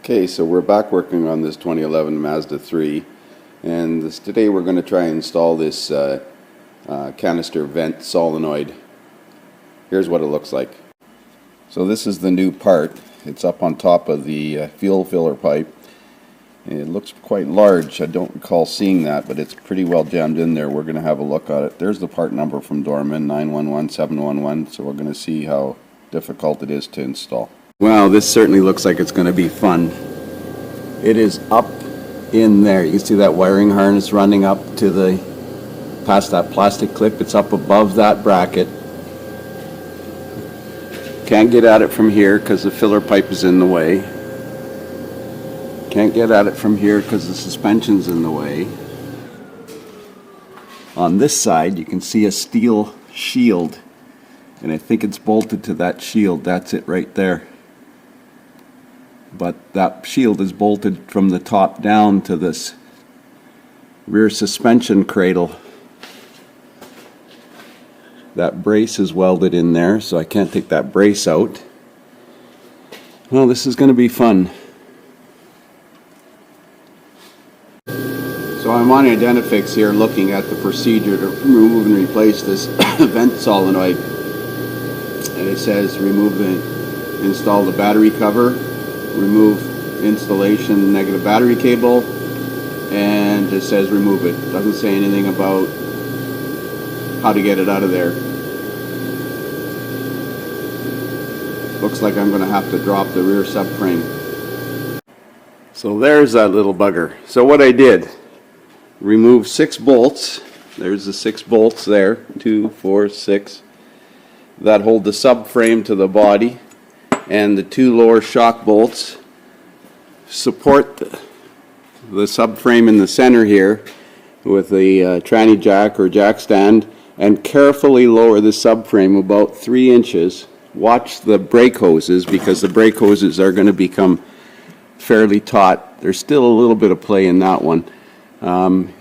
Okay, so we're back working on this 2011 Mazda 3, and today we're going to try and install this canister vent solenoid. Here's what it looks like. So this is the new part. It's up on top of the fuel filler pipe. It looks quite large. I don't recall seeing that, but it's pretty well jammed in there. We're going to have a look at it. There's the part number from Dorman, 911711, so we're going to see how difficult it is to install. Wow, this certainly looks like it's going to be fun. It is up in there. You can see that wiring harness running up to past that plastic clip. It's up above that bracket. Can't get at it from here because the filler pipe is in the way. Can't get at it from here because the suspension's in the way. On this side you can see a steel shield, and I think it's bolted to that shield. That's it right there. But that shield is bolted from the top down to this rear suspension cradle. That brace is welded in there, so I can't take that brace out. Well, this is going to be fun. So I'm on Identifix here looking at the procedure to remove and replace this vent solenoid. And it says install the battery cover, remove installation negative battery cable, and it says remove it. It doesn't say anything about how to get it out of there. Looks like I'm going to have to drop the rear subframe. So there's that little bugger. So what I did, remove 6 bolts. There's the 6 bolts there, 2, 4, 6, that hold the subframe to the body, and the 2 lower shock bolts support the subframe in the center here with the tranny jack or jack stand, and carefully lower the subframe about 3 inches. Watch the brake hoses, because the brake hoses are going to become fairly taut. There's still a little bit of play in that one.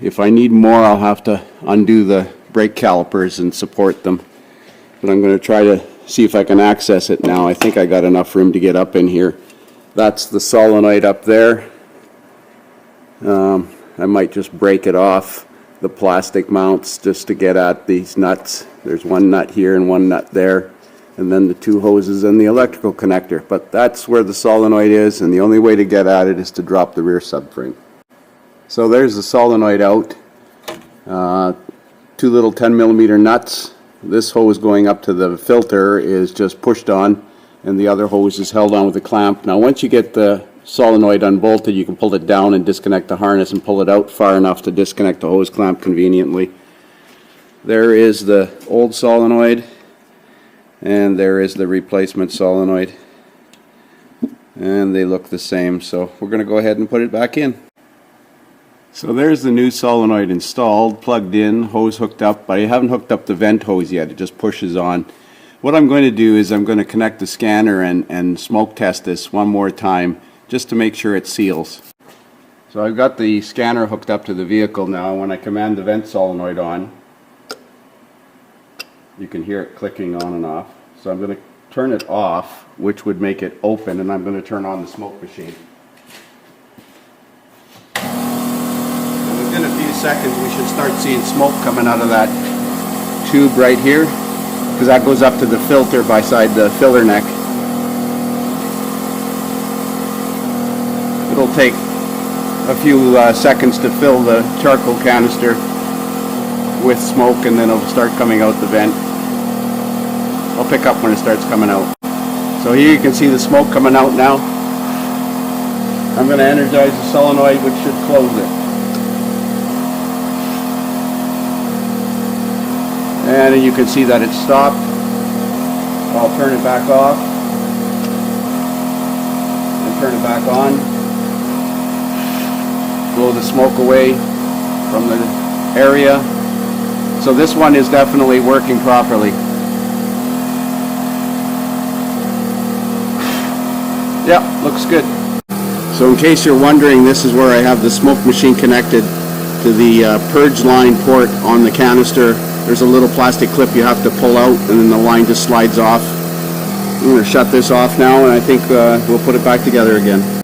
If I need more, I'll have to undo the brake calipers and support them, but I'm going to try to see if I can access it now. I think I got enough room to get up in here. That's the solenoid up there. I might just break it off the plastic mounts just to get at these nuts. There's one nut here and one nut there, and then the 2 hoses and the electrical connector. But that's where the solenoid is, and the only way to get at it is to drop the rear subframe. So there's the solenoid out. 2 little 10mm nuts. This hose going up to the filter is just pushed on, and the other hose is held on with a clamp. Now once you get the solenoid unbolted, you can pull it down and disconnect the harness and pull it out far enough to disconnect the hose clamp conveniently. There is the old solenoid, and there is the replacement solenoid, and they look the same, so we're going to go ahead and put it back in. So there's the new solenoid installed, plugged in, hose hooked up, but I haven't hooked up the vent hose yet. It just pushes on. What I'm going to do is I'm going to connect the scanner and smoke test this one more time just to make sure it seals. So I've got the scanner hooked up to the vehicle now. When I command the vent solenoid on, you can hear it clicking on and off. So I'm going to turn it off, which would make it open, and I'm going to turn on the smoke machine. In a few seconds we should start seeing smoke coming out of that tube right here, because that goes up to the filter beside the filler neck. It'll take a few seconds to fill the charcoal canister with smoke, and then it'll start coming out the vent. I'll pick up when it starts coming out. So here you can see the smoke coming out now. I'm going to energize the solenoid, which should close it. And you can see that it's stopped. I'll turn it back off and turn it back on. Blow the smoke away from the area. So this one is definitely working properly. Yeah, looks good. So in case you're wondering, this is where I have the smoke machine connected to the purge line port on the canister. There's a little plastic clip you have to pull out, and then the line just slides off. I'm going to shut this off now, and I think we'll put it back together again.